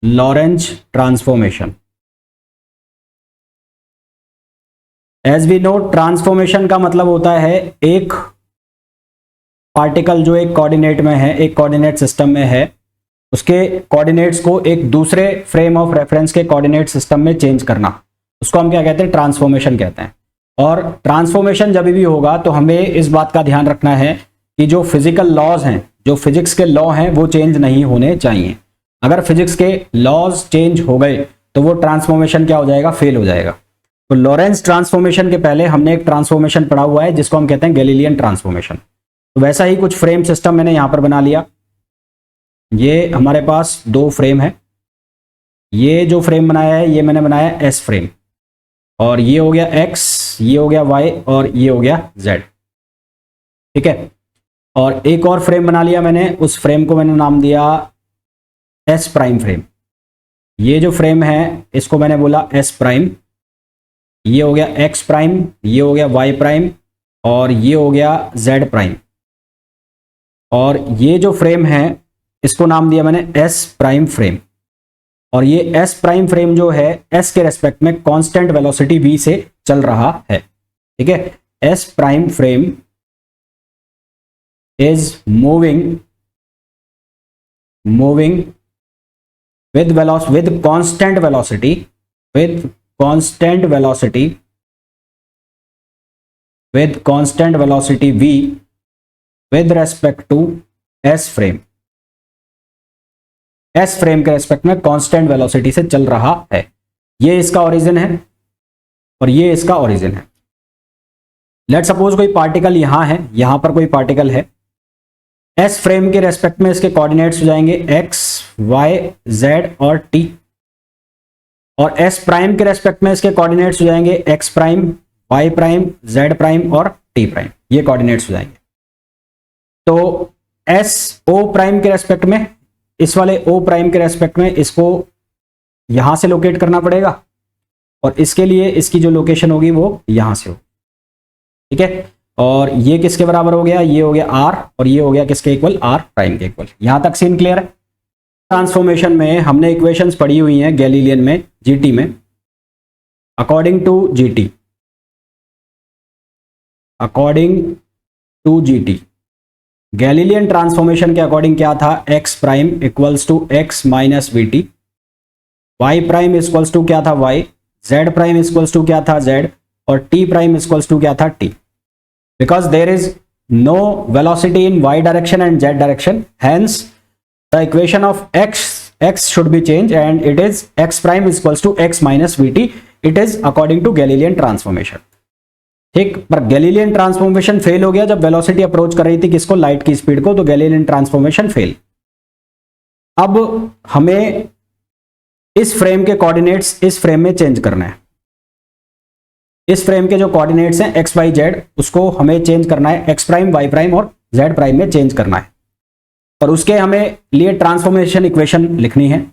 Lorentz transformation. As we know, transformation का मतलब होता है एक पार्टिकल जो एक कोऑर्डिनेट में है, एक कोऑर्डिनेट सिस्टम में है, उसके कोऑर्डिनेट्स को एक दूसरे फ्रेम ऑफ रेफरेंस के कोऑर्डिनेट सिस्टम में चेंज करना, उसको हम क्या कहते हैं? ट्रांसफॉर्मेशन कहते हैं। और ट्रांसफॉर्मेशन जब भी होगा तो हमें इस बात का ध्यान रखना है कि जो फिजिकल लॉज हैं, जो फिजिक्स के लॉ हैं, वो चेंज नहीं होने चाहिए। अगर फिजिक्स के लॉज चेंज हो गए तो वो ट्रांसफॉर्मेशन क्या हो जाएगा? फेल हो जाएगा। तो लॉरेंज ट्रांसफॉर्मेशन के पहले हमने एक ट्रांसफॉर्मेशन पढ़ा हुआ है जिसको हम कहते हैं गैलीलियन ट्रांसफॉर्मेशन। तो वैसा ही कुछ फ्रेम सिस्टम मैंने यहां पर बना लिया। ये हमारे पास दो फ्रेम है, ये जो फ्रेम बनाया है ये मैंने बनाया एस फ्रेम, और ये हो गया एक्स, ये हो गया वाई, और ये हो गया जेड। ठीक है। और एक और फ्रेम बना लिया मैंने, उस फ्रेम को मैंने नाम दिया एस प्राइम फ्रेम। ये जो फ्रेम है इसको मैंने बोला एस प्राइम। ये हो गया एक्स प्राइम, ये हो गया वाई प्राइम, और ये हो गया जेड प्राइम। और ये जो फ्रेम है इसको नाम दिया मैंने एस प्राइम फ्रेम। और ये एस प्राइम फ्रेम जो है एस के रेस्पेक्ट में कांस्टेंट वेलोसिटी v से चल रहा है। ठीक है। S prime frame is moving with constant velocity v with respect to s frame। S frame के रेस्पेक्ट में कांस्टेंट वेलोसिटी से चल रहा है। ये इसका ओरिजिन है और ये इसका ओरिजिन है। लेट सपोज कोई पार्टिकल यहां है, यहां पर कोई पार्टिकल है, एस फ्रेम के रेस्पेक्ट में इसके कोऑर्डिनेट्स हो जाएंगे एक्स, वाई, जेड और टी। और एस प्राइम के रेस्पेक्ट में इसके कोऑर्डिनेट्स हो जाएंगे x prime, y prime, z prime और टी प्राइम। ये कोऑर्डिनेट्स हो जाएंगे। तो एस ओ प्राइम के रेस्पेक्ट में, इस वाले ओ प्राइम के रेस्पेक्ट में इसको यहां से लोकेट करना पड़ेगा, और इसके लिए इसकी जो लोकेशन होगी वो यहां से हो। ठीक है। और ये किसके बराबर हो गया? ये हो गया आर, और ये हो गया किसके इक्वल? आर प्राइम के इक्वल। यहां तक सीन क्लियर है? ट्रांसफॉर्मेशन में हमने इक्वेशंस पढ़ी हुई हैं गैलीलियन में, जीटी में। According to GT Galilean transformation के अकॉर्डिंग क्या था? X prime equals to x minus v t, y prime equals to क्या था? Y, z prime equals to क्या था? जेड, और टी प्राइम इक्वल्स टू क्या था? T. Because there is no velocity in y direction and z direction, hence the equation of x should be change and it is x prime equals to x minus v t. It is according to Galilean transformation. ठीक। पर Galilean transformation fail हो गया जब velocity approach कर रही थी किसको? Light की स्पीड को। तो गैलीलियन ट्रांसफॉर्मेशन फेल। अब हमें इस फ्रेम के कोऑर्डिनेट्स इस फ्रेम में चेंज करना है। इस फ्रेम के जो कोऑर्डिनेट्स हैं एक्स वाई जेड, उसको हमें चेंज करना है, एक्स प्राइम, वाई प्राइम और जेड प्राइम में चेंज करना है। और उसके हमें लिए ट्रांसफॉर्मेशन इक्वेशन लिखनी है।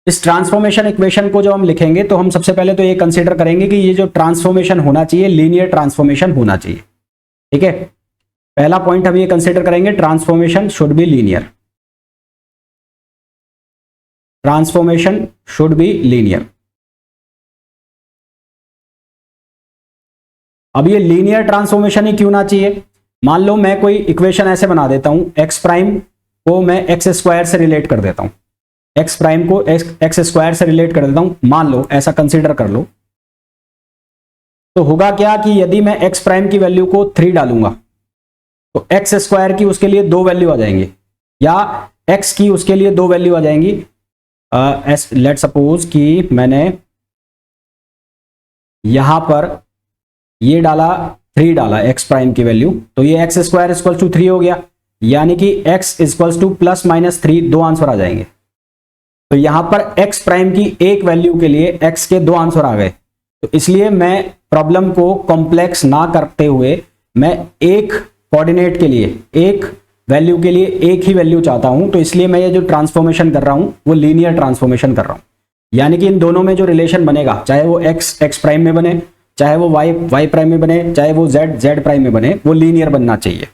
इस ट्रांसफॉर्मेशन इक्वेशन को जब हम लिखेंगे तो हम सबसे पहले तो ये कंसीडर करेंगे कि ये जो ट्रांसफॉर्मेशन होना चाहिए लीनियर ट्रांसफॉर्मेशन होना चाहिए। ठीक है। पहला पॉइंट हम ये कंसीडर करेंगे, transformation should be linear. Transformation should be linear. अब ये लीनियर ट्रांसफॉर्मेशन ही क्यों ना चाहिए? मान लो मैं कोई इक्वेशन ऐसे बना देता हूं, एक्स प्राइम को मैं एक्स स्क्वायर से रिलेट कर देता हूं, एक्स प्राइम को एक्स स्क्वायर से रिलेट कर देता हूं, मान लो ऐसा कंसीडर कर लो। तो होगा क्या कि यदि मैं एक्स प्राइम की वैल्यू को 3 डालूंगा तो एक्स स्क्वायर की उसके लिए 2 वैल्यू आ जाएंगे, या एक्स की उसके लिए 2 वैल्यू आ जाएंगी। लेट सपोज कि मैंने यहां पर ये डाला 3 डाला एक्स प्राइम की वैल्यू, तो ये एक्स स्क्वायर इक्वल टू 3 हो गया, यानी कि x equal to plus minus 3, 2 answer आ जाएंगे। तो यहां पर x प्राइम की एक वैल्यू के लिए x के 2 आंसर आ गए। तो इसलिए मैं प्रॉब्लम को कॉम्प्लेक्स ना करते हुए मैं एक कोऑर्डिनेट के लिए, एक वैल्यू के लिए एक ही वैल्यू चाहता हूं। तो इसलिए मैं ये जो ट्रांसफॉर्मेशन कर रहा हूं वो लीनियर ट्रांसफॉर्मेशन कर रहा हूं। यानी कि इन दोनों में जो रिलेशन बनेगा, चाहे वो x प्राइम में बने, चाहे वो y प्राइम में बने, चाहे वो z प्राइम में बने, वो लीनियर बनना चाहिए।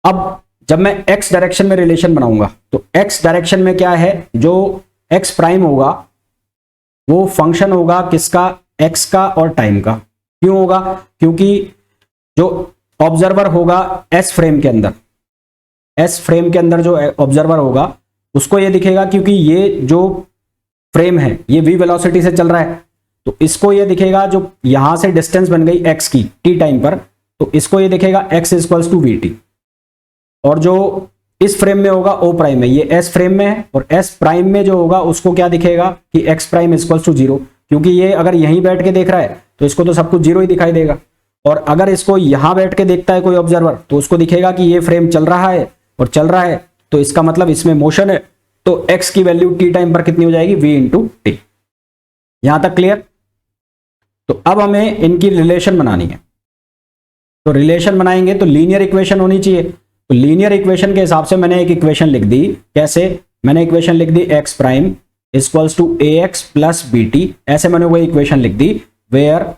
अब जब मैं x डायरेक्शन में रिलेशन बनाऊंगा तो x डायरेक्शन में क्या है, जो एक्स प्राइम होगा वो फंक्शन होगा किसका, एक्स का और टाइम का। क्यों होगा, क्योंकि जो ऑब्जर्वर होगा एस फ्रेम के अंदर, एस फ्रेम के अंदर जो ऑब्जर्वर होगा उसको ये दिखेगा, क्योंकि ये जो फ्रेम है ये v वेलोसिटी से चल रहा है, तो इसको ये दिखेगा, जो यहां से डिस्टेंस बन गई x की t टाइम पर, तो इसको ये दिखेगा x equals to v t. और जो इस फ्रेम में होगा o प्राइम में, ये s फ्रेम में है, और s प्राइम में जो होगा उसको क्या दिखेगा कि x prime equals to zero, क्योंकि ये अगर यहीं बैठ के देख रहा है तो इसको तो सब कुछ जीरो ही दिखाई देगा। और अगर इसको यहां बैठ के देखता है कोई ऑब्जर्वर तो उसको दिखेगा कि ये फ्रेम चल रहा है और चल रहा है, तो इसका मतलब इसमें मोशन है, तो x की वैल्यू t टाइम पर कितनी हो जाएगी, v इंटू टी। यहां तक क्लियर। तो अब हमें इनकी रिलेशन बनानी है, तो रिलेशन बनाएंगे तो लीनियर इक्वेशन होनी चाहिए। तो लीनियर इक्वेशन के हिसाब से मैंने एक इक्वेशन लिख दी, कैसे, मैंने इक्वेशन लिख दी x prime equals to A x plus B t, ऐसे मैंने वही इक्वेशन लिख दी where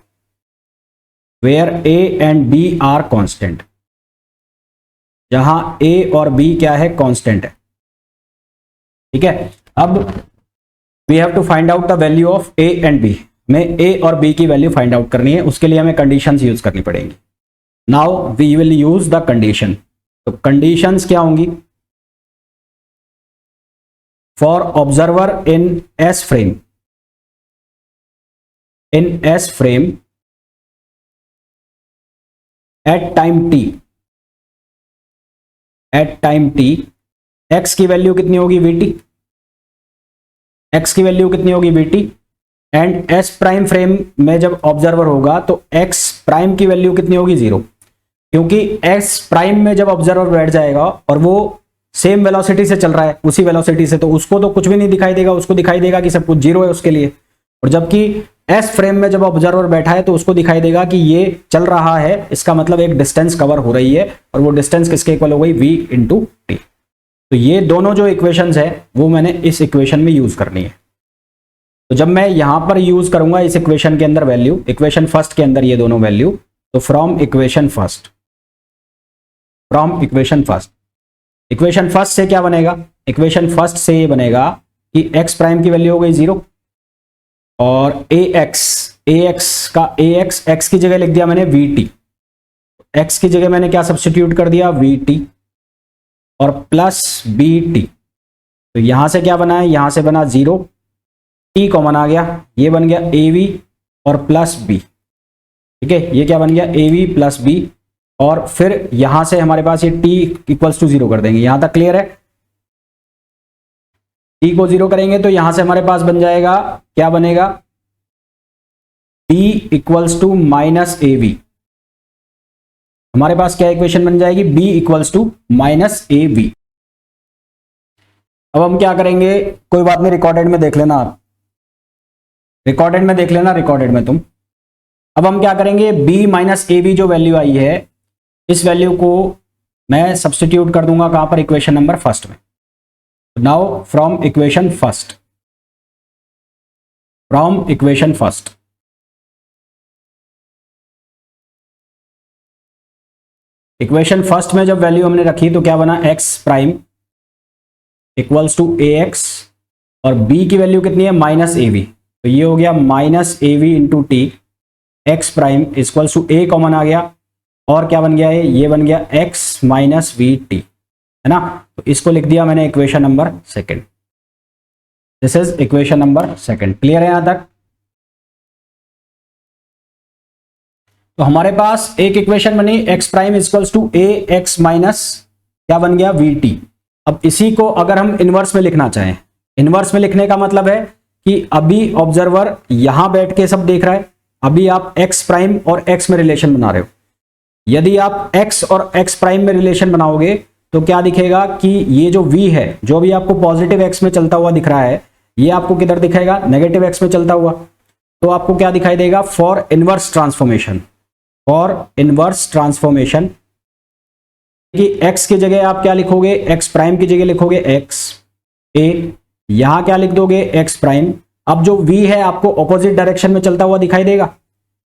a and b are constant, जहां ए और बी क्या है, कांस्टेंट है। ठीक है, अब we have to find out the value of A and B, में ए और बी की वैल्यू फाइंड आउट करनी है, उसके लिए हमें कंडीशंस यूज करनी पड़ेंगी। Now we will use the condition. तो कंडीशंस क्या होंगी, for observer in S frame, in S frame at time t, at time t x की वैल्यू कितनी होगी, वी टी, एक्स की वैल्यू कितनी होगी, v t, and S prime frame में जब ऑब्जर्वर होगा तो एक्स प्राइम की वैल्यू कितनी होगी, जीरो, क्योंकि एस प्राइम में जब ऑब्जर्वर बैठ जाएगा और वो सेम वेलोसिटी से चल रहा है, उसी वेलोसिटी से, तो उसको तो कुछ भी नहीं दिखाई देगा, उसको दिखाई देगा कि सब कुछ जीरो है उसके लिए। और जबकि एस फ्रेम में जब ऑब्जर्वर बैठा है तो उसको दिखाई देगा कि ये चल रहा है, इसका मतलब एक डिस्टेंस कवर हो रही है, और वो डिस्टेंस किसके इक्वल हो गई, v इंटू टी। तो ये दोनों जो इक्वेशंस है वो मैंने इस इक्वेशन में यूज करनी है। तो जब मैं यहां पर यूज करूंगा इस इक्वेशन के अंदर वैल्यू, इक्वेशन फर्स्ट के अंदर ये दोनों वैल्यू, तो from equation first, from equation first, equation first से क्या बनेगा, इक्वेशन फर्स्ट से ये बनेगा कि एक्स प्राइम की वैल्यू हो गई जीरो, और ए एक्स का ए एक्स की जगह लिख दिया मैंने वी टी, एक्स की जगह मैंने क्या सब्स्टिट्यूट कर दिया, वी टी, और प्लस बी टी। तो यहां से क्या बना है, यहां से बना जीरो, टी कॉमन आ गया, ये बन गया ए वी और प्लस बी। ठीक है, ये क्या बन गया, ए वी प्लस बी, और फिर यहां से हमारे पास ये टी इक्वल्स टू जीरो कर देंगे। यहां तक क्लियर है, टी को जीरो करेंगे तो यहां से हमारे पास बन जाएगा, क्या बनेगा, B equals to minus A v. हमारे पास क्या इक्वेशन बन जाएगी, B equals to minus A v. अब हम क्या करेंगे, कोई बात नहीं, रिकॉर्डेड में देख लेना आप, रिकॉर्डेड में देख लेना, रिकॉर्डेड में तुम। अब हम क्या करेंगे, b माइनस ए वी जो वैल्यू आई है, इस वैल्यू को मैं सब्स्टिट्यूट कर दूंगा कहां पर, इक्वेशन नंबर फर्स्ट में। Now from equation first, from equation first, equation first में जब वैल्यू हमने रखी तो क्या बना, x prime equals to A x, और b की वैल्यू कितनी है, माइनस ए वी, तो ये हो गया minus A v into t, x prime equals to a common आ गया, और क्या बन गया है, ये बन गया एक्स माइनस वी टी, है ना। तो इसको लिख दिया मैंने equation number second, this is equation number second. Clear है यहां तक। तो हमारे पास एक इक्वेशन बनी, x prime equals to A x minus क्या बन गया, वी टी। अब इसी को अगर हम इनवर्स में लिखना चाहें, इनवर्स में लिखने का मतलब है कि अभी ऑब्जर्वर यहां बैठ के सब देख रहा है, अभी आप एक्स प्राइम और एक्स में रिलेशन बना रहे हो। यदि आप एक्स और एक्स प्राइम में रिलेशन बनाओगे तो क्या दिखेगा कि ये जो v है, जो भी आपको पॉजिटिव एक्स में चलता हुआ दिख रहा है, ये आपको किधर दिखाएगा, नेगेटिव एक्स में चलता हुआ। तो आपको क्या दिखाई देगा, for inverse transformation, for inverse transformation, कि x की जगह आप क्या लिखोगे, x प्राइम की जगह लिखोगे x a, यहां क्या लिख दोगे, x प्राइम। अब जो v है आपको ऑपोजिट डायरेक्शन में चलता हुआ दिखाई देगा,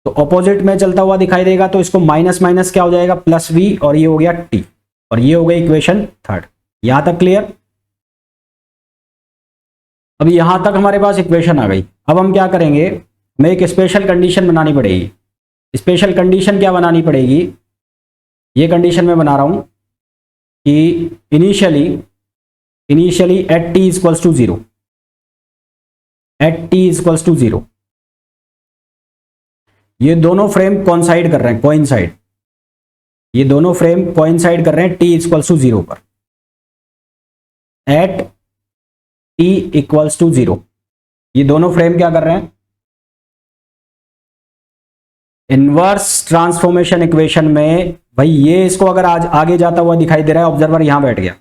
तो ऑपोजिट में चलता हुआ दिखाई देगा, तो इसको माइनस माइनस क्या हो जाएगा, प्लस v, और ये हो गया t, और ये हो गई इक्वेशन थर्ड। यहां तक क्लियर। अब यहां तक हमारे पास इक्वेशन आ गई। अब हम क्या करेंगे, हमें एक स्पेशल कंडीशन बनानी पड़ेगी। स्पेशल कंडीशन क्या बनानी पड़ेगी, ये कंडीशन मैं बना रहा हूं कि initially at t equals to zero, at t equals to zero ये दोनों फ्रेम कोइंसाइड कर रहे हैं, कोइंसाइड, ये दोनों फ्रेम कोइंसाइड कर रहे हैं टी इक्वल्स टू जीरो पर। At t equals to zero ये दोनों फ्रेम क्या कर रहे हैं, इनवर्स ट्रांसफॉर्मेशन इक्वेशन में भाई ये इसको अगर आज आगे जाता हुआ दिखाई दे रहा है, ऑब्जर्वर यहां बैठ गया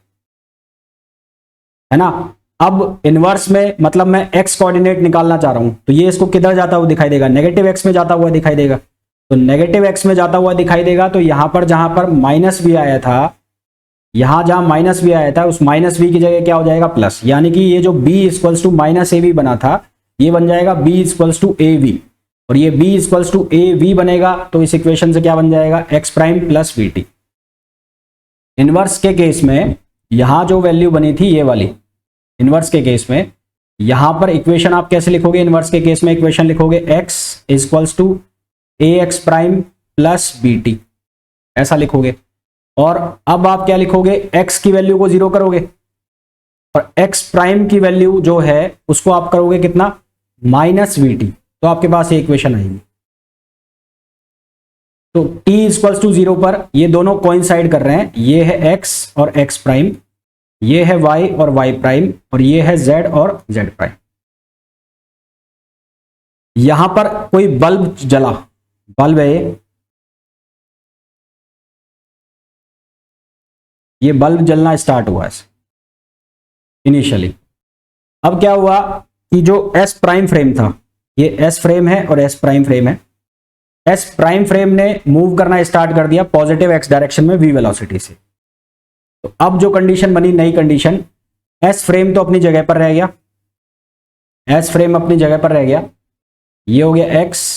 है ना। अब इनवर्स में मतलब मैं एक्स कोऑर्डिनेट निकालना चाह रहा हूं, तो ये इसको किधर जाता हुआ दिखाई देगा, नेगेटिव एक्स में जाता हुआ दिखाई देगा। तो नेगेटिव एक्स में जाता हुआ दिखाई देगा, तो यहां पर जहां पर माइनस भी आया था, यहां जहां माइनस भी आया था उस माइनस बी की जगह क्या हो जाएगा, प्लस। यानी कि ये जो B equals to minus A v बना था, ये बन जाएगा B equals to A v, और ये b equals to A v बनेगा, तो इस इक्वेशन से क्या बन जाएगा, x prime plus v t. Inverse के केस में यहां जो वैल्यू बनी थी ये वाली, इनवर्स के केस में यहां पर इक्वेशन आप कैसे लिखोगे, इनवर्स के केस में इक्वेशन लिखोगे x equals to A x prime plus B t, ऐसा लिखोगे। और अब आप क्या लिखोगे, x की वैल्यू को जीरो करोगे और x प्राइम की वैल्यू जो है उसको आप करोगे कितना, माइनस वी टी, तो आपके पास ये इक्वेशन आएगी। तो t इक्वल्स टू जीरो पर ये दोनों कोइंसाइड कर रहे हैं, ये है x और x प्राइम, ये है y और y प्राइम, और ये है z और z प्राइम। यहां पर कोई बल्ब जला, बल्ब है ये बल्ब जलना स्टार्ट हुआ है इनिशियली। अब क्या हुआ कि जो s प्राइम फ्रेम था, ये s फ्रेम है और s प्राइम फ्रेम है, s प्राइम फ्रेम ने मूव करना स्टार्ट कर दिया पॉजिटिव x डायरेक्शन में v वेलोसिटी से। तो अब जो कंडीशन बनी, नई कंडीशन, s फ्रेम तो अपनी जगह पर रह गया, s फ्रेम अपनी जगह पर रह गया, ये हो गया x,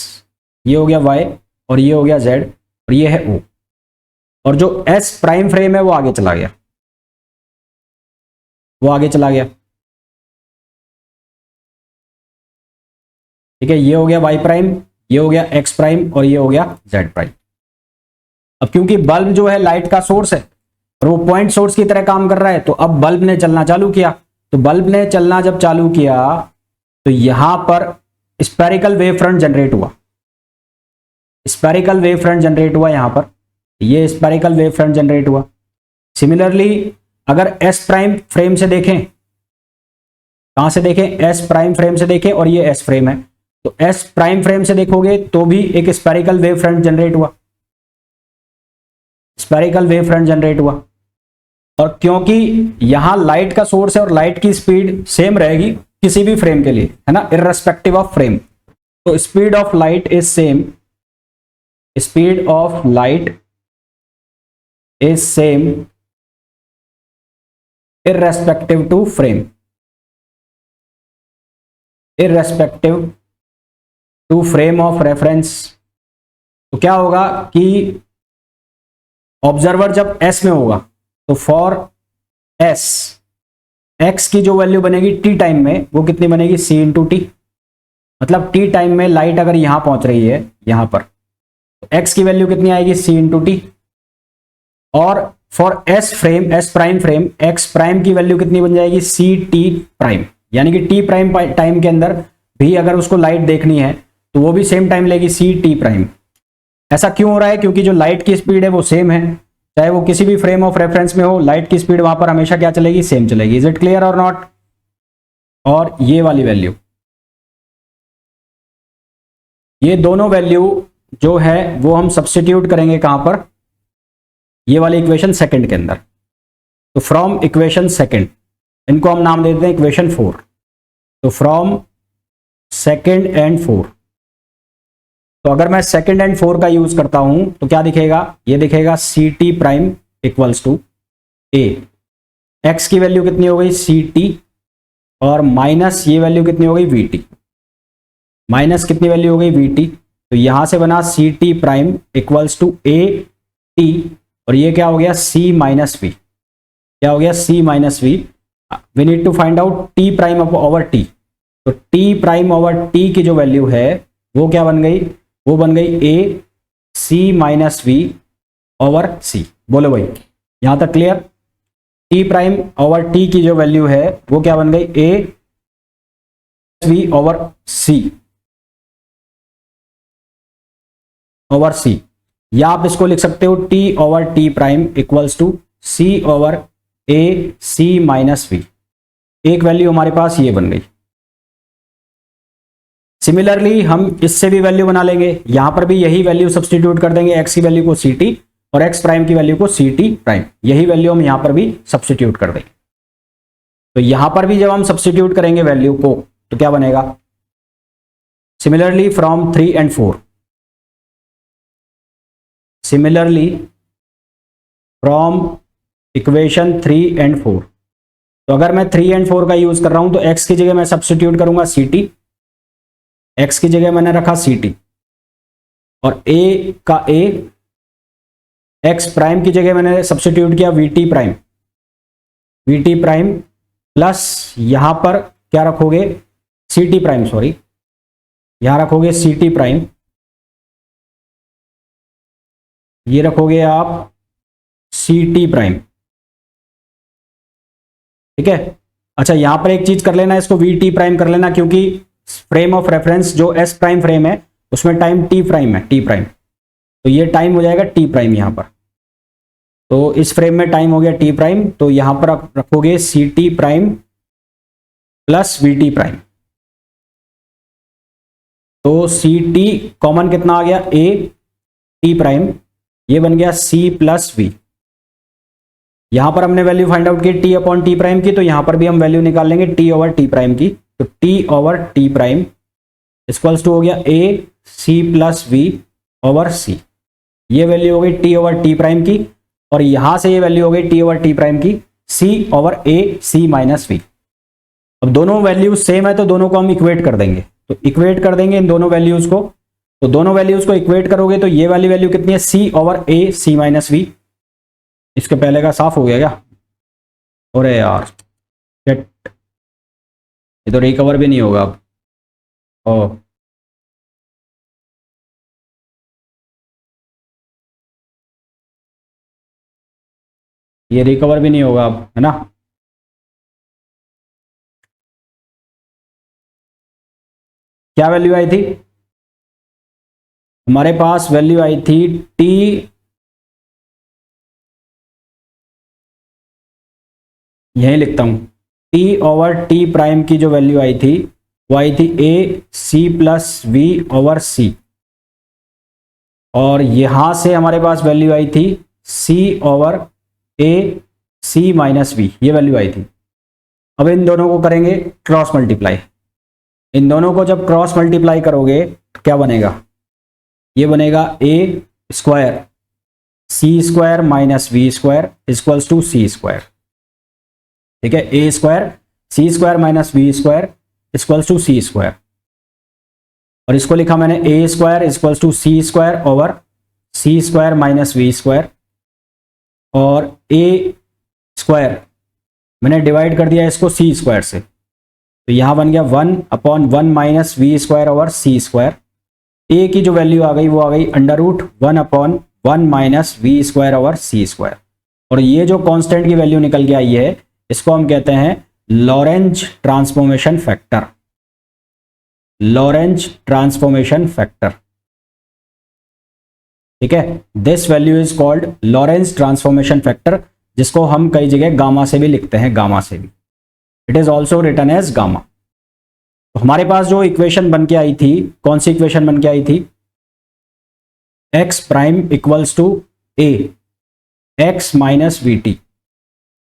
ये हो गया y और ये हो गया z और ये है o, और जो s प्राइम फ्रेम है वो आगे चला गया, वो आगे चला गया, ठीक है। ये हो गया y प्राइम, ये हो गया x प्राइम और ये हो गया z प्राइम। अब क्योंकि बल्ब जो है लाइट का सोर्स है और वो पॉइंट सोर्स की तरह काम कर रहा है, तो अब बल्ब ने चलना चालू किया। तो बल्ब ने चलना जब चालू किया तो यहां पर स्फेरिकल वेव फ्रंट जनरेट हुआ, स्फेरिकल वेव फ्रंट जनरेट हुआ यहां पर, ये स्फेरिकल वेव फ्रंट जनरेट हुआ। सिमिलरली अगर s प्राइम फ्रेम से देखें, कहां से देखें, s प्राइम फ्रेम से देखें, और ये s फ्रेम है, तो s प्राइम फ्रेम से देखोगे तो भी एक स्फेरिकल वेव फ्रंट जनरेट हुआ, स्फेरिकल वेव फ्रंट जनरेट हुआ। और क्योंकि यहां लाइट का सोर्स है और लाइट की स्पीड सेम रहेगी किसी भी फ्रेम के लिए, है ना, इररेस्पेक्टिव ऑफ फ्रेम, तो speed of light is same, speed of light is same irrespective to frame, irrespective to frame of reference. तो क्या होगा कि ऑब्जर्वर जब s में होगा तो फॉर s x की जो वैल्यू बनेगी t टाइम में, वो कितनी बनेगी, c इंटू टी। मतलब t टाइम में लाइट अगर यहां पहुंच रही है यहां पर, तो x की वैल्यू कितनी आएगी, c इंटू टी। और for s frame, s prime frame, x prime की वैल्यू कितनी बन जाएगी, c t प्राइम। यानी कि t प्राइम टाइम के अंदर भी अगर उसको लाइट देखनी है तो वो भी सेम टाइम लेगी, c t प्राइम। ऐसा क्यों हो रहा है, क्योंकि जो लाइट की स्पीड है वो सेम है, चाहे वो किसी भी फ्रेम ऑफ रेफरेंस में हो, लाइट की स्पीड वहां पर हमेशा क्या चलेगी, सेम चलेगी। इज इट क्लियर और नॉट। और ये वाली वैल्यू, ये दोनों वैल्यू जो है वो हम सब्स्टिट्यूट करेंगे कहां पर, ये वाली इक्वेशन सेकंड के अंदर। तो फ्रॉम इक्वेशन सेकंड, इनको हम नाम देते हैं इक्वेशन 4। तो फ्रॉम सेकंड एंड 4, तो अगर मैं सेकंड एंड 4 का यूज करता हूं तो क्या दिखेगा, ये दिखेगा c t prime equals to A, x की वैल्यू कितनी हो गई, सी टी, और माइनस ये वैल्यू कितनी हो गई, वी टी, माइनस कितनी वैल्यू हो गई, वी टी। तो यहां से बना c t prime equals to A t, और ये क्या हो गया, सी माइनस वी, क्या हो गया, c minus v. We need to find out t prime over t. तो टी प्राइम ओवर टी की जो वैल्यू है वो क्या बन गई, वो बन गई a c minus v over c. बोलो भाई, यहां तक clear? T prime over t की जो वैल्यू है वो क्या बन गई, a v over c over c. या आप इसको लिख सकते हो t over t prime equals to c over a c minus v. एक वैल्यू हमारे पास ये बन गई। सिमिलरली हम इससे भी वैल्यू बना लेंगे, यहां पर भी यही वैल्यू सब्सटीट्यूट कर देंगे, एक्स की वैल्यू को सी टी और एक्स प्राइम की वैल्यू को सी टी प्राइम। यही वैल्यू हम यहां पर भी सब्सटीट्यूट कर देंगे। तो यहां पर भी जब हम सब्सटीट्यूट करेंगे वैल्यू को तो क्या बनेगा, similarly from 3 and 4, similarly from equation 3 and 4। तो अगर मैं 3 and 4 का यूज कर रहा हूं तो x की जगह मैं सब्सटीट्यूट करूंगा सी टी, x की जगह मैंने रखा सी टी, और a का a, x प्राइम की जगह मैंने सब्सटीट्यूट किया वी टी प्राइम प्लस यहां पर क्या रखोगे, सी टी प्राइम, सॉरी यहां रखोगे सी टी प्राइम, ये रखोगे आप सी टी प्राइम। ठीक है, अच्छा यहां पर एक चीज कर लेना, इसको वी टी प्राइम कर लेना, क्योंकि फ्रेम ऑफ रेफरेंस जो एस प्राइम फ्रेम है उसमें टाइम टी प्राइम है, टी प्राइम, तो ये टाइम हो जाएगा टी प्राइम यहां पर। तो इस फ्रेम में टाइम हो गया टी प्राइम, तो यहां पर आप रखोगे c t prime plus v t prime. तो सी टी कॉमन कितना आ गया, ए टी प्राइम, ये बन गया सी प्लस वी। यहां पर हमने वैल्यू फाइंड आउट की टी अपॉन टी प्राइम की, तो यहां पर भी हम वैल्यू निकाल लेंगे टी ओवर टी प्राइम की। तो t over t prime equals to हो गया A c plus v over c. ये वैल्यू हो गई टी ओवर टी प्राइम की, और यहां से ये वैल्यू हो गई टी ओवर टी प्राइम की c over a c minus v. अब दोनों वैल्यूज सेम है तो दोनों को हम इक्वेट कर देंगे, तो इक्वेट कर देंगे इन दोनों वैल्यूज को। तो दोनों वैल्यूज को इक्वेट करोगे तो ये वाली वैल्यू कितनी है, c over a c minus v. इसके पहले का साफ हो गया क्या? अरे यार शिट, ये तो रिकवर भी नहीं होगा अब। ओ ये रिकवर भी नहीं होगा अब, है ना? क्या वैल्यू आई थी हमारे पास? वैल्यू आई थी टी, यहीं लिखता हूं, टी ओवर टी प्राइम की जो वैल्यू आई थी वो आई थी a c plus v over c, और यहां से हमारे पास वैल्यू आई थी c over a c minus v, ये वैल्यू आई थी। अब इन दोनों को करेंगे क्रॉस मल्टीप्लाई। इन दोनों को जब क्रॉस मल्टीप्लाई करोगे तो क्या बनेगा, ये बनेगा a square c square minus v square equals to c square. ठीक है, a square c square minus v square equals to c square, और इसको लिखा मैंने a square equals to c square over c square minus v square, और a square मैंने divide कर दिया इसको सी स्क्वायर से, तो यहां बन गया 1/1 minus v square over c square. A की जो वैल्यू आ गई वो आ गई under root 1/1 minus v square over c square, और ये जो कांस्टेंट की वैल्यू निकल के आई है इसको हम कहते हैं Lorentz transformation factor. Lorentz transformation factor, ठीक है, this value is called Lorentz transformation factor, जिसको हम कई जगह गामा से भी लिखते हैं, गामा से भी, it is also written as gamma. तो हमारे पास जो इक्वेशन बन के आई थी, कौन सी इक्वेशन बन के आई थी, x prime equals to A x minus v t.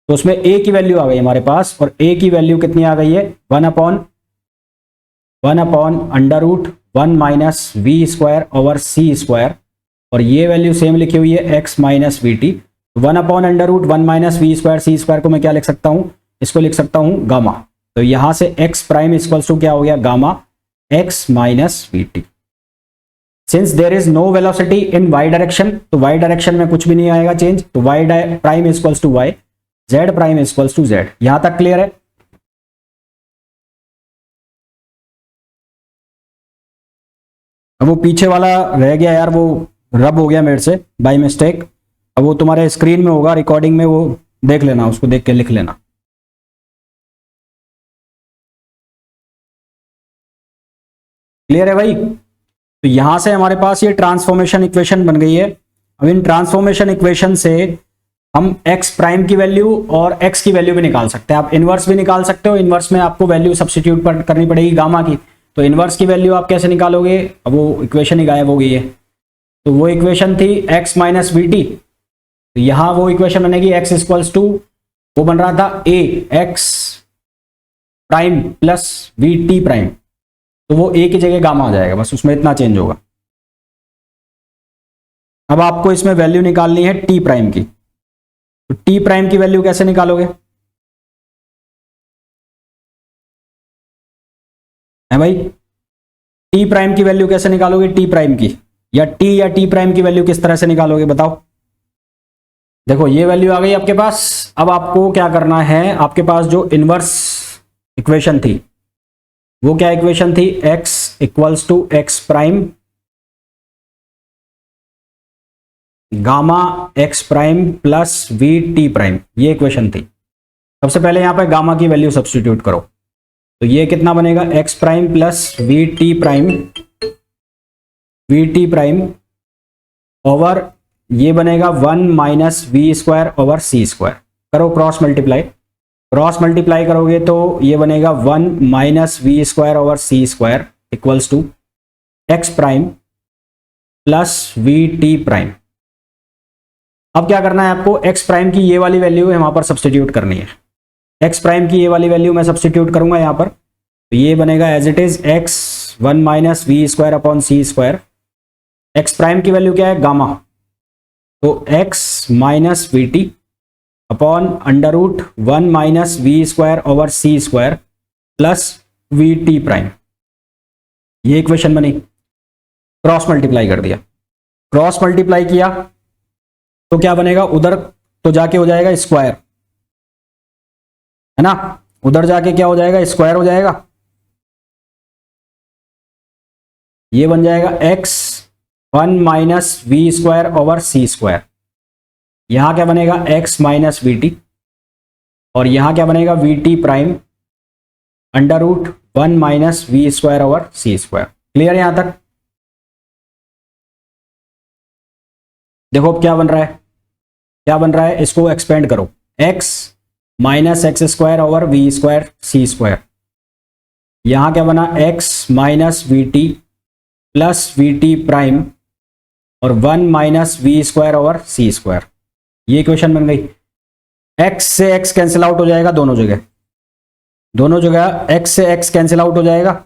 तो उसमें ए की वैल्यू आ गई हमारे पास, और ए की वैल्यू कितनी आ गई है, 1/1 under root 1 minus v square over c square, और ये वैल्यू सेम लिखी हुई है x minus v t. 1/√1 minus v square c square को मैं क्या लिख सकता हूं, इसको लिख सकता हूं गामा। तो यहां से एक्स प्राइम इक्वल्स टू क्या हो गया, gamma x minus v t. Since there is no velocity in y direction, तो वाई डायरेक्शन में कुछ भी नहीं आएगा चेंज, तो y prime equals to y, z prime equals to z. यहां तक क्लियर है? अब वो पीछे वाला रह गया यार, वो रब हो गया मेरे से बाय मिस्टेक। अब वो तुम्हारे स्क्रीन में होगा, रिकॉर्डिंग में, वो देख लेना, उसको देख के लिख लेना। क्लियर है भाई? तो यहां से हमारे पास ये ट्रांसफॉर्मेशन इक्वेशन बन गई है। अब इन ट्रांसफॉर्मेशन इक्वेशन से हम x प्राइम की वैल्यू और x की वैल्यू भी निकाल सकते हैं। आप इनवर्स भी निकाल सकते हो। इनवर्स में आपको वैल्यू सब्स्टिट्यूट करनी पड़ेगी गामा की। तो इनवर्स की वैल्यू आप कैसे निकालोगे? अब वो इक्वेशन ही गायब हो गई है। तो वो इक्वेशन थी x माइनस वी टी। तो यहां वो इक्वेशन बनेगी x इक्वल्स टू, वो बन रहा था a x prime plus v t prime. तो वो a की जगह गामा हो जाएगा, बस उसमें इतना चेंज होगा। अब आपको इसमें वैल्यू निकालनी है t प्राइम की। तो t प्राइम की वैल्यू कैसे निकालोगे? है भाई, t प्राइम की वैल्यू कैसे निकालोगे? t प्राइम की या t प्राइम की वैल्यू किस तरह से निकालोगे बताओ? देखो ये वैल्यू आ गई आपके पास। अब आपको क्या करना है, आपके पास जो इनवर्स इक्वेशन थी, वो क्या इक्वेशन थी? x equals to x prime gamma x prime plus v t prime, ये इक्वेशन थी। सबसे पहले यहां पे गामा की वैल्यू सब्स्टिट्यूट करो। तो ये कितना बनेगा? x prime plus v t prime over ये बनेगा 1 minus v square over c square. करो क्रॉस मल्टीप्लाई। क्रॉस मल्टीप्लाई करोगे तो ये बनेगा 1 minus v square over c square equals to x prime plus v t prime. अब क्या करना है आपको? एक्स प्राइम की ये वाली वैल्यू वहां पर सब्स्टिट्यूट करनी है। एक्स प्राइम की ये वाली वैल्यू मैं सब्स्टिट्यूट करूंगा यहां पर। तो ये बनेगा as it is x 1 minus v square upon c square. X prime की वैल्यू क्या है? गामा। तो x minus v t upon under root 1 minus v square over c square plus v t prime. ये equation बनी। Cross multiply कर दिया। Cross multiply किया तो क्या बनेगा? उधर तो जाके हो जाएगा स्क्वायर, है ना? उधर जाके क्या हो जाएगा? स्क्वायर हो जाएगा। ये बन जाएगा x 1 minus v square over c square. यहां क्या बनेगा? x minus v t. और यहां क्या बनेगा? V t prime under root 1 minus v square over c square. Clear है यहां तक? देखो अब क्या बन रहा है, क्या बन रहा है, इसको एक्सपेंड करो। x minus x square over v square c square. यहां क्या बना? x minus v t plus v t prime और 1 minus v square over c square. ये इक्वेशन बन गई। x से x कैंसिल आउट हो जाएगा दोनों जगह। दोनों जगह x से x कैंसिल आउट हो जाएगा।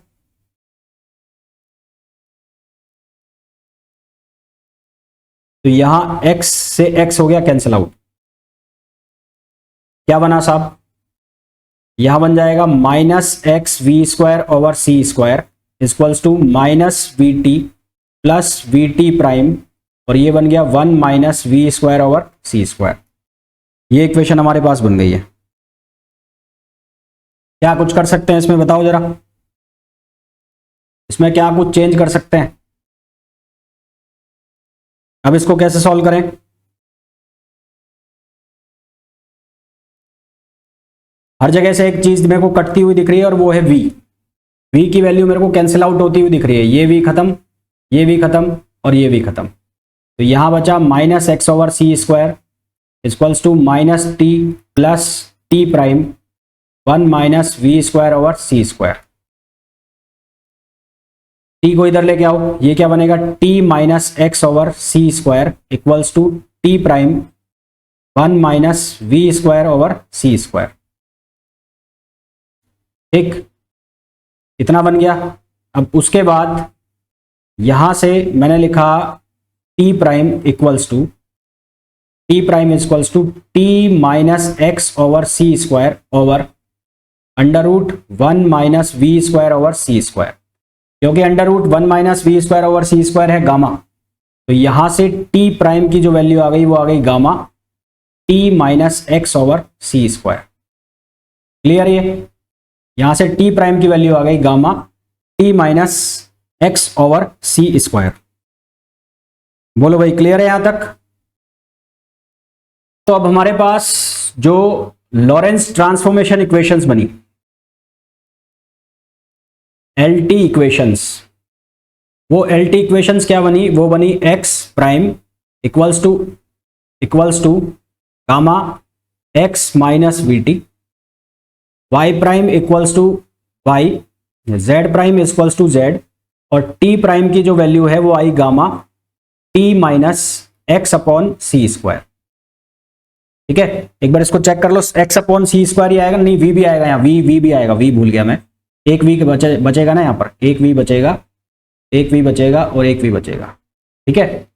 तो यहां x से x हो गया कैंसिल आउट। क्या बना साहब? यहां बन जाएगा minus x v square over c square equals to minus v t plus v t prime और ये बन गया 1 minus v square over c square. ये इक्वेशन हमारे पास बन गई है। क्या कुछ कर सकते हैं इसमें बताओ जरा? इसमें क्या कुछ चेंज कर सकते हैं? अब इसको कैसे सॉल्व करें? हर जगह से एक चीज मेरे को कटती हुई दिख रही है और वो है v। v की वैल्यू मेरे को कैंसिल आउट होती हुई दिख रही है। ये v खत्म, ये v खत्म और ये v खत्म। तो यहां बचा minus x over c square equals to minus t plus t prime 1 minus v square over c square. T को इधर लेके आओ। ये क्या बनेगा? T minus x over c square equals to t prime 1 minus v square over c square. ठीक, इतना बन गया। अब उसके बाद यहां से मैंने लिखा t prime equals to t minus x over c square over under root 1 minus v square over c square. क्योंकि under root 1 minus v square over c square है गामा, तो यहां से टी प्राइम की जो वैल्यू आ गई वो आ गई gamma. T minus x over c square. Clear? ये यहां से टी प्राइम की वैल्यू आ गई gamma t minus x over c square. बोलो भाई, क्लियर है यहां तक? तो अब हमारे पास जो लॉरेंस ट्रांसफॉर्मेशन इक्वेशंस बनी, एलटी इक्वेशंस, वो एलटी इक्वेशंस क्या बनी? वो बनी x prime equals to gamma x minus v t, y prime equals to y, z prime equals to z, और टी प्राइम की जो वैल्यू है वो आई gamma t minus x upon c square. ठीक है, एक बार इसको चेक कर लो, एक्स अपॉन सी स्क्वायर ही आएगा, नहीं वी भी आएगा, यहाँ वी भी आएगा, वी भूल गया मैं, एक वी बचेगा ना, यहाँ पर एक वी बचेगा, एक वी बचेगा और एक वी बचेगा। ठीक है,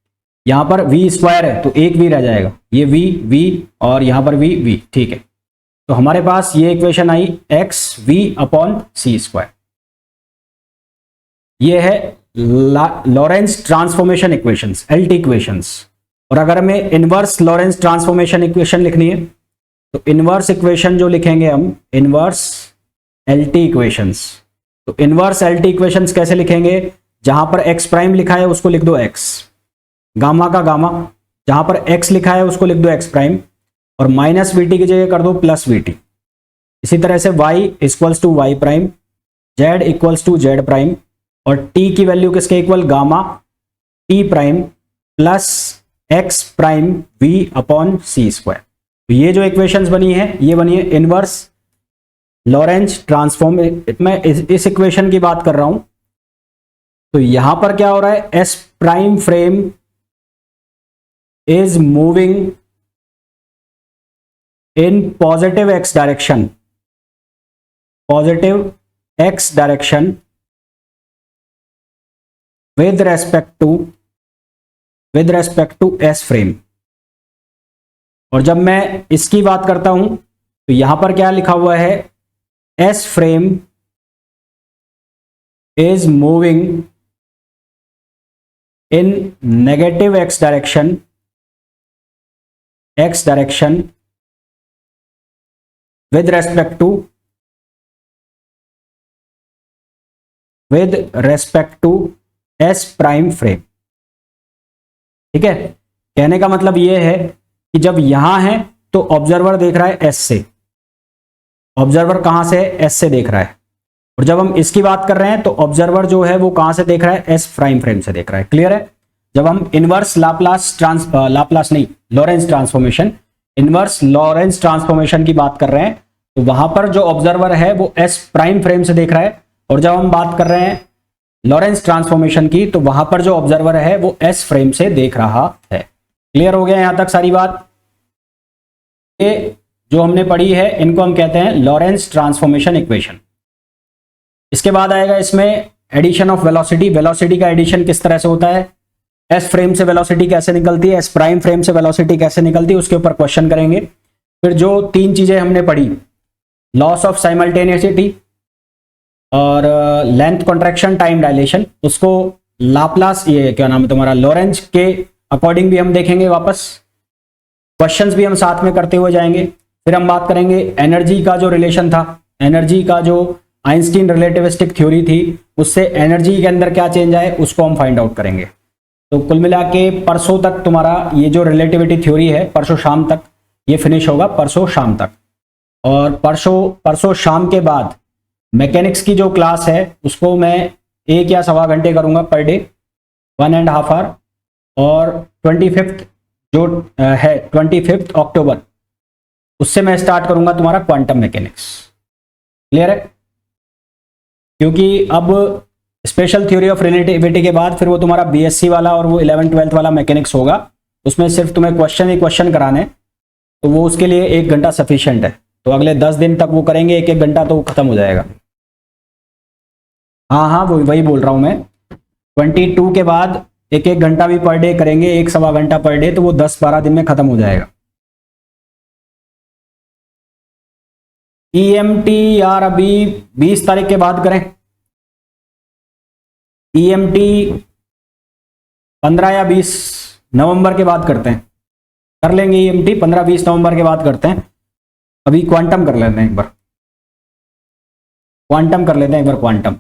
यहाँ पर वी स्क्वायर है तो एक वी रह जाएगा, ये वी और यहाँ पर वी। ठीक है, तो हमारे पास ये इक्वेशन आई x v upon c square. ये है Lorentz transformation equations, LT equations. और अगर हमें इनवर्स लॉरेंस ट्रांसफॉर्मेशन इक्वेशन लिखनी है तो इनवर्स इक्वेशन जो लिखेंगे हम, इनवर्स एलटी इक्वेशंस। तो इनवर्स एलटी इक्वेशंस कैसे लिखेंगे? जहां पर एक्स प्राइम लिखा है उसको लिख दो एक्स, गामा का गामा, जहां पर एक्स लिखा है उसको लिख दो एक्स प्राइम, और माइनस वी टी की जगह कर दो प्लस वी टी। इसी तरह से y equals to y prime, z equals to z prime, और t की वैल्यू किसके equal? Gamma t prime plus x prime v upon c square. तो ये जो इक्वेशंस बनी है ये बनी है इनवर्स लॉरेंस ट्रांसफॉर्म। मैं इस इक्वेशन की बात कर रहा हूं। तो यहां पर क्या हो रहा है? s prime frame is moving in positive x direction, positive x direction with respect to S frame. और जब मैं इसकी बात करता हूं तो यहां पर क्या लिखा हुआ है? S frame is moving in negative x direction with respect to S prime frame. ठीक है, कहने का मतलब यह है कि जब यहां है तो ऑब्जर्वर देख रहा है S से, ऑब्जर्वर कहां से? S से देख रहा है। और जब हम इसकी बात कर रहे हैं तो ऑब्जर्वर जो है वो कहां से देख रहा है? S प्राइम फ्रेम से देख रहा है। क्लियर है? जब हम इनवर्स लॉरेंस ट्रांसफॉर्मेशन की बात कर रहे हैं तो वहां पर जो ऑब्जर्वर है वो S प्राइम फ्रेम से देख रहा है, और जब हम बात कर रहे हैं लॉरेंस ट्रांसफॉर्मेशन की तो वहां पर जो ऑब्जर्वर है वो S फ्रेम से देख रहा है। क्लियर हो गया यहां तक सारी बात? ये जो हमने पढ़ी है इनको हम कहते हैं लॉरेंस ट्रांसफॉर्मेशन इक्वेशन। इसके बाद आएगा इसमें एडिशन ऑफ वेलोसिटी। वेलोसिटी का एडिशन किस तरह से होता है? S फ्रेम से वेलोसिटी कैसे निकलती है, S प्राइम फ्रेम से वेलोसिटी कैसे निकलती है, उसके ऊपर क्वेश्चन करेंगे। फिर जो तीन चीजें हमने पढ़ी, लॉस ऑफ साइमल्टेनियसिटी और लेंथ कॉन्ट्रैक्शन, टाइम डायलेशन, उसको लाप्लास, ये क्या नाम है तुम्हारा, लॉरेंज के अकॉर्डिंग भी हम देखेंगे वापस। क्वेश्चंस भी हम साथ में करते हुए जाएंगे। फिर हम बात करेंगे एनर्जी का जो रिलेशन था, एनर्जी का जो आइंस्टीन रिलेटिविस्टिक थ्योरी थी उससे एनर्जी के अंदर क्या चेंज आए उसको हम फाइंड आउट करेंगे। तो कुल मिला के परसों तक तुम्हारा ये जो रिलेटिविटी थ्योरी है, परसों शाम तक ये फिनिश होगा, परसों शाम तक। और परसों शाम के बाद मैकेनिक्स की जो क्लास है उसको मैं 1 या सवा घंटे करूंगा पर डे, 1.5 आवर। और 25 जो है 25 अक्टूबर, उससे मैं स्टार्ट करूंगा तुम्हारा क्वांटम मैकेनिक्स। क्लियर है? क्योंकि अब स्पेशल थ्योरी ऑफ रिलेटिविटी के बाद फिर वो तुम्हारा बीएससी वाला और वो 11th-12th वाला मैकेनिक्स होगा, उसमें सिर्फ तुम्हें क्वेश्चन ही क्वेश्चन कराने, तो वो उसके लिए 1 घंटा सफिशिएंट है। तो अगले 10 दिन तक वो करेंगे, 1-1 घंटा, तो वो खत्म हो जाएगा। हाँ, वही बोल रहा हूं मैं। 22 के बाद 1-1 घंटा भी पर डे करेंगे, 1 सवा घंटा पर डे, तो वो 10-12 दिन में खत्म हो जाएगा। ईएमटी यार अभी 20 तारीख के बाद करें, ईएमटी 15 या 20 नवंबर के बाद करते हैं, कर लेंगे ईएमटी 15-20 नवंबर के बाद करते हैं। अभी क्वांटम कर लेते हैं एक बार, क्वांटम कर लेते हैं एक बार। क्वांटम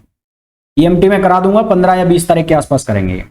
ईएमटी में करा दूंगा 15 या 20 तारीख के आसपास करेंगे।